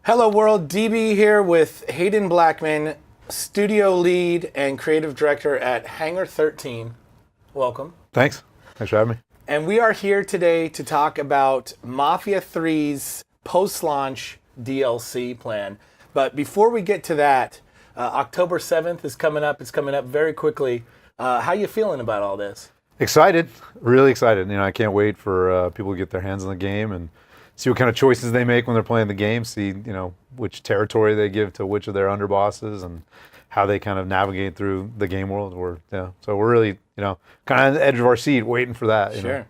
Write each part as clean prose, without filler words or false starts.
Hello world, DB here with Hayden Blackman, studio lead and creative director at Hangar 13. Welcome. Thanks for having me. And we are here today to talk about Mafia 3's post-launch DLC plan. But before we get to that, October 7th is coming up. It's coming up very quickly. How you feeling about all this? Excited, really excited. I can't wait for people to get their hands on the game and see what kind of choices they make when they're playing the game, see, which territory they give to which of their underbosses and how they kind of navigate through the game world. So we're really, kind of on the edge of our seat waiting for that. Sure.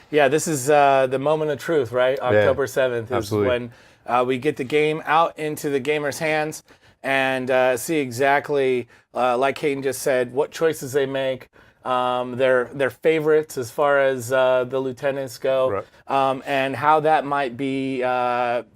Yeah, this is the moment of truth, right? October 7th is absolutely. when we get the game out into the gamers' hands and see exactly, like Hayden just said, what choices they make. Their favorites as far as the lieutenants go, right. And how that might be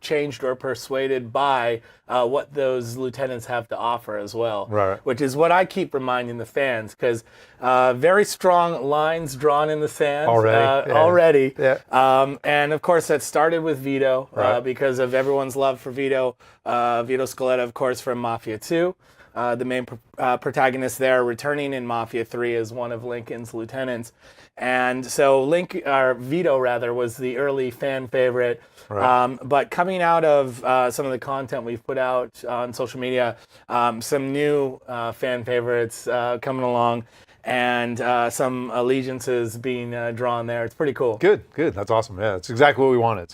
changed or persuaded by what those lieutenants have to offer as well. Right. Which is what I keep reminding the fans, because very strong lines drawn in the sand already. Yeah. And of course that started with Vito, right. because of everyone's love for Vito. Vito Scaletta, of course, from Mafia 2. The main protagonist there, returning in Mafia 3 as one of Lincoln's lieutenants. And so Vito was the early fan favorite. Right. But coming out of some of the content we've put out on social media, some new fan favorites coming along, and some allegiances being drawn there. It's pretty cool. Good. That's awesome. Yeah, that's exactly what we wanted.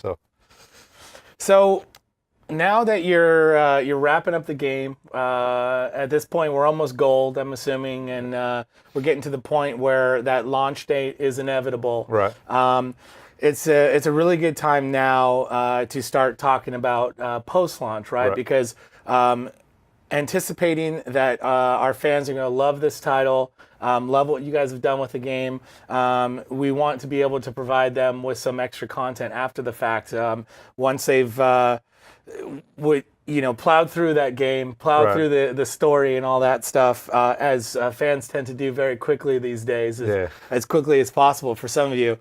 So now that you're wrapping up the game, at this point we're almost gold, I'm assuming, and we're getting to the point where that launch date is inevitable. Right. It's a really good time now to start talking about post-launch, right? Because anticipating that our fans are going to love this title, love what you guys have done with the game. We want to be able to provide them with some extra content after the fact. Once they've plowed through that game, plowed through the story and all that stuff, as fans tend to do very quickly these days, as quickly as possible for some of you.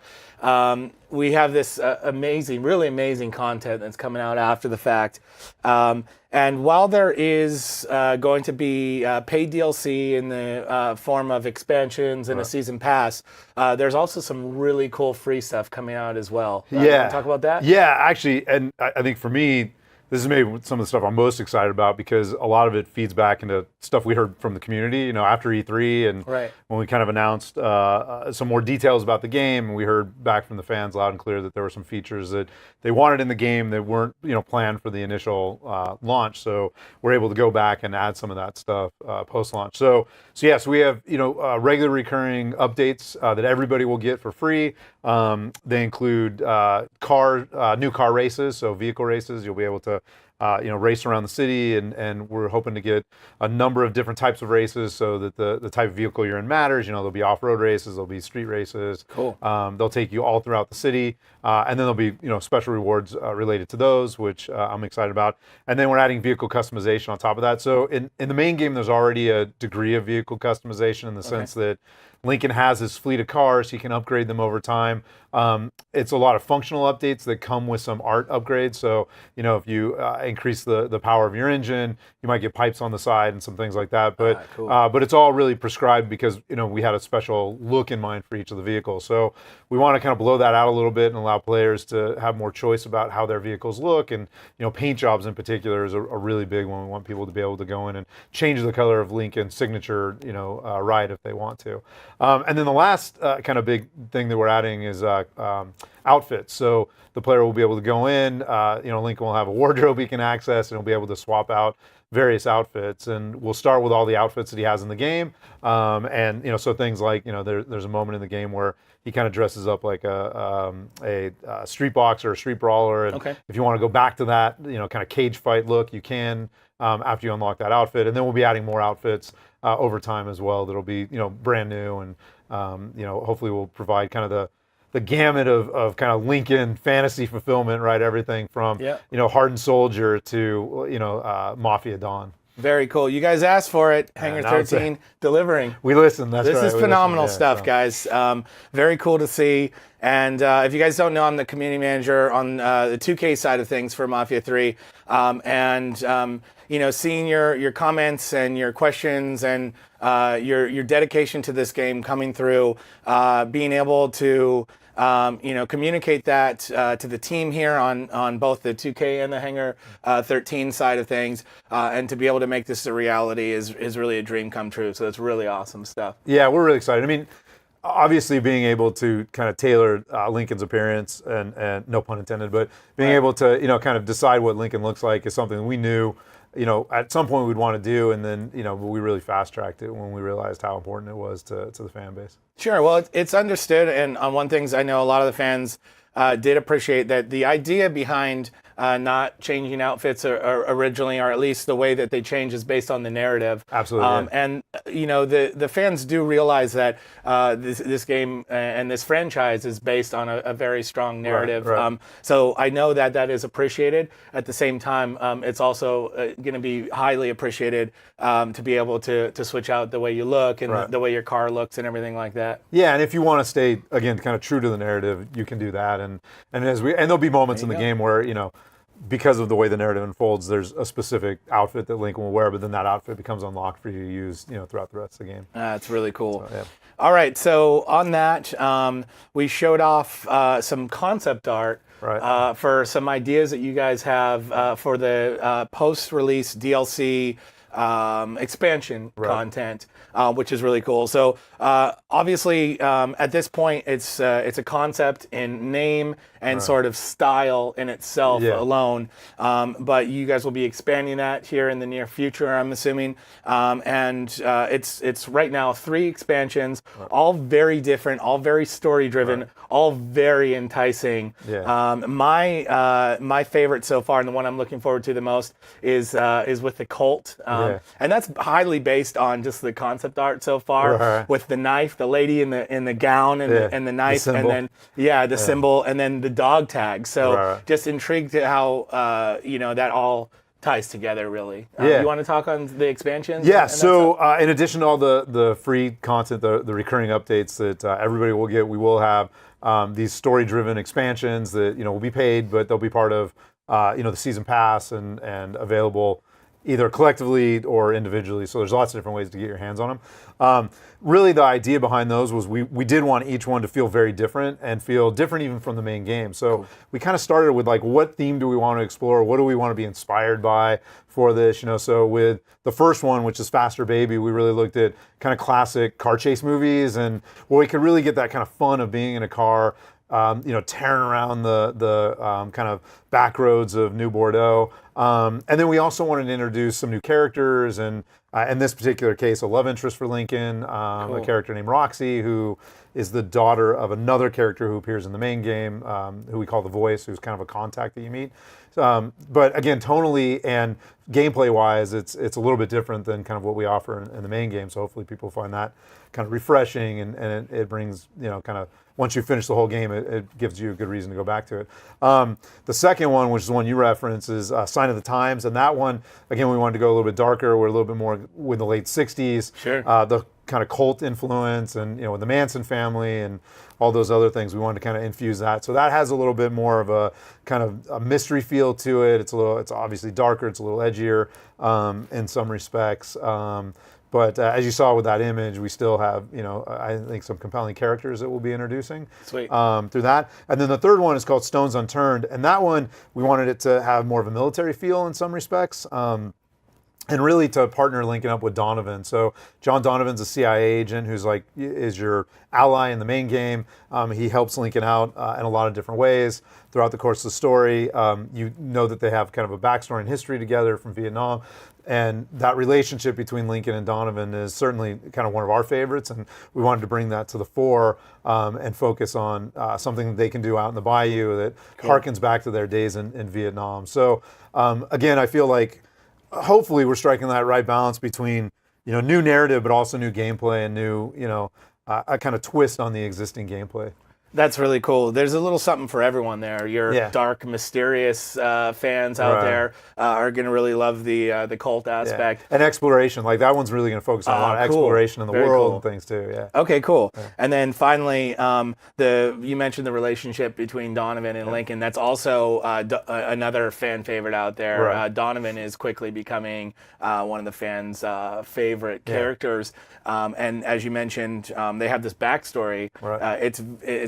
We have this really amazing content that's coming out after the fact. And while there is going to be paid DLC in the form of expansions and a season pass, there's also some really cool free stuff coming out as well. You want to talk about that? Yeah, actually, and I think for me, this is maybe some of the stuff I'm most excited about, because a lot of it feeds back into stuff we heard from the community, after E3 and when we kind of announced some more details about the game, and we heard back from the fans loud and clear that there were some features that they wanted in the game that weren't, planned for the initial launch. So we're able to go back and add some of that stuff post-launch. So we have, regular recurring updates that everybody will get for free. They include new car races, so vehicle races. You'll be able to race around the city, and we're hoping to get a number of different types of races so that the type of vehicle you're in matters. There'll be off-road races, there'll be street races. Cool. They'll take you all throughout the city, and then there'll be special rewards related to those, which I'm excited about. And then we're adding vehicle customization on top of that. So in the main game, there's already a degree of vehicle customization in the sense that Lincoln has his fleet of cars. He can upgrade them over time. It's a lot of functional updates that come with some art upgrades. So, if you increase the power of your engine, you might get pipes on the side and some things like that. But cool. But it's all really prescribed because, we had a special look in mind for each of the vehicles. So we want to kind of blow that out a little bit and allow players to have more choice about how their vehicles look. And, paint jobs in particular is a really big one. We want people to be able to go in and change the color of Lincoln's signature, ride if they want to. And then the last kind of big thing that we're adding is outfits. So the player will be able to go in, Lincoln will have a wardrobe he can access, and he'll be able to swap out various outfits. And we'll start with all the outfits that he has in the game. So things like, there's a moment in the game where he kind of dresses up like a street boxer or a street brawler. And if you want to go back to that, kind of cage fight look, you can after you unlock that outfit. And then we'll be adding more outfits over time as well that'll be, brand new, and hopefully we'll provide kind of the gamut of kind of Lincoln fantasy fulfillment, right? Everything from, hardened soldier to, Mafia Don. Very cool. You guys asked for it. Hangar 13 delivering. We listened. That's right. This is phenomenal stuff, guys. Very cool to see. And if you guys don't know, I'm the community manager on the 2K side of things for Mafia 3. Seeing your comments and your questions and your dedication to this game coming through, being able to communicate that to the team here on both the 2K and the Hangar 13 side of things, and to be able to make this a reality is really a dream come true. So it's really awesome stuff. Yeah, we're really excited. I mean, obviously being able to kind of tailor Lincoln's appearance and no pun intended, but being able to, kind of decide what Lincoln looks like is something we knew, at some point we'd want to do. And then, we really fast tracked it when we realized how important it was to the fan base. Sure. Well, it's understood. And on one things I know a lot of the fans did appreciate that the idea behind not changing outfits originally, or at least the way that they change, is based on the narrative. Absolutely. And the fans do realize that this game and this franchise is based on a very strong narrative. Right. So I know that is appreciated. At the same time, it's also going to be highly appreciated to be able to switch out the way you look and the way your car looks and everything like that. Yeah, and if you want to stay again kind of true to the narrative, you can do that. And there'll be moments in the game where because of the way the narrative unfolds, there's a specific outfit that Lincoln will wear, but then that outfit becomes unlocked for you to use, throughout the rest of the game. That's really cool. So, yeah. All right, so on that, we showed off some concept art for some ideas that you guys have for the post-release DLC expansion content, which is really cool. So obviously, at this point, it's a concept in name and sort of style in itself alone. But you guys will be expanding that here in the near future, I'm assuming. It's right now 3 expansions, all very different, all very story driven, all very enticing. My favorite so far, and the one I'm looking forward to the most, is with the cult. And that's highly based on just the concept art so far, with the knife, the lady in the gown and the knife, and then the symbol, and then the dog tag. So just intrigued to how that all ties together, really. You want to talk on the expansions? Yeah, so in addition to all the free content, the recurring updates that everybody will get, we will have these story-driven expansions that will be paid, but they'll be part of the season pass and available either collectively or individually. So there's lots of different ways to get your hands on them. Really, the idea behind those was we did want each one to feel very different and feel different even from the main game. So we kind of started with what theme do we want to explore? What do we want to be inspired by for this? So with the first one, which is Faster Baby, we really looked at kind of classic car chase movies and where we could really get that kind of fun of being in a car, tearing around the kind of back roads of New Bordeaux. And then we also wanted to introduce some new characters, and in this particular case, a love interest for Lincoln, a character named Roxy, who is the daughter of another character who appears in the main game, who we call the Voice, who's kind of a contact that you meet. But again, tonally and gameplay-wise, it's a little bit different than kind of what we offer in the main game. So hopefully people find that kind of refreshing, and it brings, kind of, once you finish the whole game, it gives you a good reason to go back to it. The second one, which is the one you reference, is Sign of the Times. And that one, again, we wanted to go a little bit darker. We're a little bit more with the late 60s. Sure. The kind of cult influence and, with the Manson family and all those other things, we wanted to kind of infuse that. So that has a little bit more of a kind of a mystery feel to it. It's obviously darker. It's a little edgier in some respects. But as you saw with that image, we still have, I think some compelling characters that we'll be introducing. Sweet. Through that. And then the third one is called Stones Unturned. And that one, we wanted it to have more of a military feel in some respects. And really to partner Lincoln up with Donovan. So John Donovan's a CIA agent who's is your ally in the main game. He helps Lincoln out in a lot of different ways throughout the course of the story. You know that they have kind of a backstory and history together from Vietnam. And that relationship between Lincoln and Donovan is certainly kind of one of our favorites, and we wanted to bring that to the fore and focus on something that they can do out in the bayou that harkens back to their days in Vietnam. So again, I feel like hopefully we're striking that right balance between new narrative, but also new gameplay and new a kind of twist on the existing gameplay. That's really cool. There's a little something for everyone there. Your dark, mysterious fans out there are going to really love the cult aspect. And exploration. Like that one's really going to focus on a lot of exploration in the world and things too. Yeah. Okay, cool. And then finally, you mentioned the relationship between Donovan and Lincoln. That's also another fan favorite out there. Donovan is quickly becoming one of the fans' favorite characters. And as you mentioned, they have this backstory. It's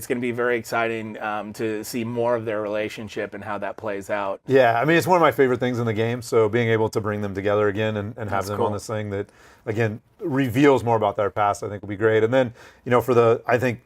going to be very exciting to see more of their relationship and how that plays out. Yeah, I mean, it's one of my favorite things in the game. So being able to bring them together again and have them on this thing that, again, reveals more about their past, I think will be great. And then, I think,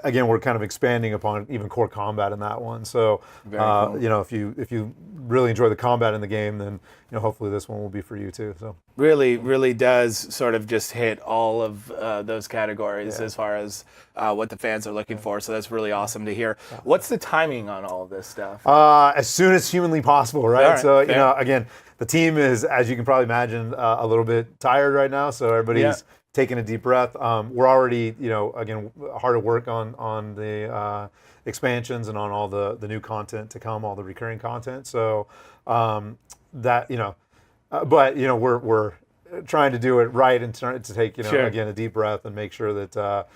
again, we're kind of expanding upon even core combat in that one. So, cool. If you really enjoy the combat in the game, then hopefully this one will be for you too. So really does sort of just hit all of those categories as far as what the fans are looking for. So that's really awesome to hear. What's the timing on all of this stuff? As soon as humanly possible, right? So again, the team is, as you can probably imagine, a little bit tired right now. So everybody's taking a deep breath. We're already, again, hard at work on the expansions and on all the new content to come, all the recurring content. So but we're trying to do it right and to take, again, a deep breath and make sure that,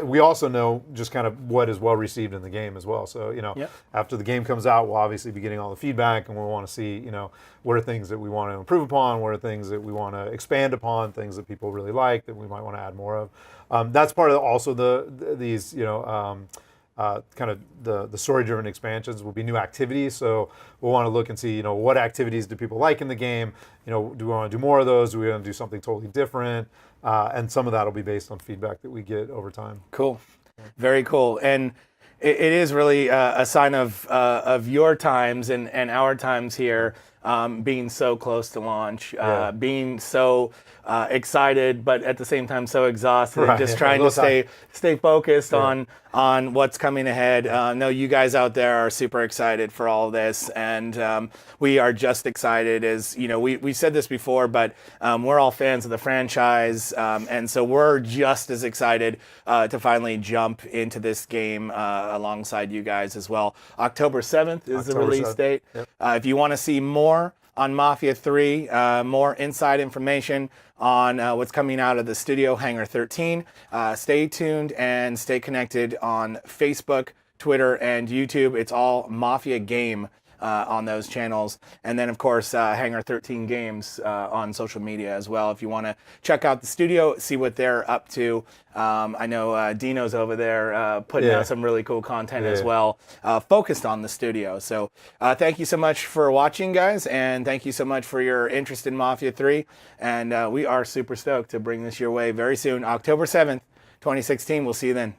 we also know just kind of what is well received in the game as well. So, after the game comes out, we'll obviously be getting all the feedback and we'll want to see, what are things that we want to improve upon, what are things that we want to expand upon, things that people really like that we might want to add more of. That's part of also these, kind of the story-driven expansions will be new activities. So we'll want to look and see, what activities do people like in the game? Do we want to do more of those? Do we want to do something totally different? And some of that will be based on feedback that we get over time. Cool. Very cool. And it is really a sign of your times and our times here being so close to launch, being so excited, but at the same time so exhausted, and just trying to stay focused on what's coming ahead. No, you guys out there are super excited for all this, and we are just excited. As we said this before, but we're all fans of the franchise, and so we're just as excited to finally jump into this game alongside you guys as well. October 7th is the release date. If you want to see more on Mafia 3, more inside information on what's coming out of the studio, Hangar 13. Stay tuned and stay connected on Facebook, Twitter, and YouTube. It's all Mafia Game on those channels. And then, of course, Hangar 13 Games on social media as well. If you want to check out the studio, see what they're up to. I know Dino's over there putting out some really cool content as well, focused on the studio. So thank you so much for watching, guys, and thank you so much for your interest in Mafia 3. And we are super stoked to bring this your way very soon, October 7th, 2016. We'll see you then.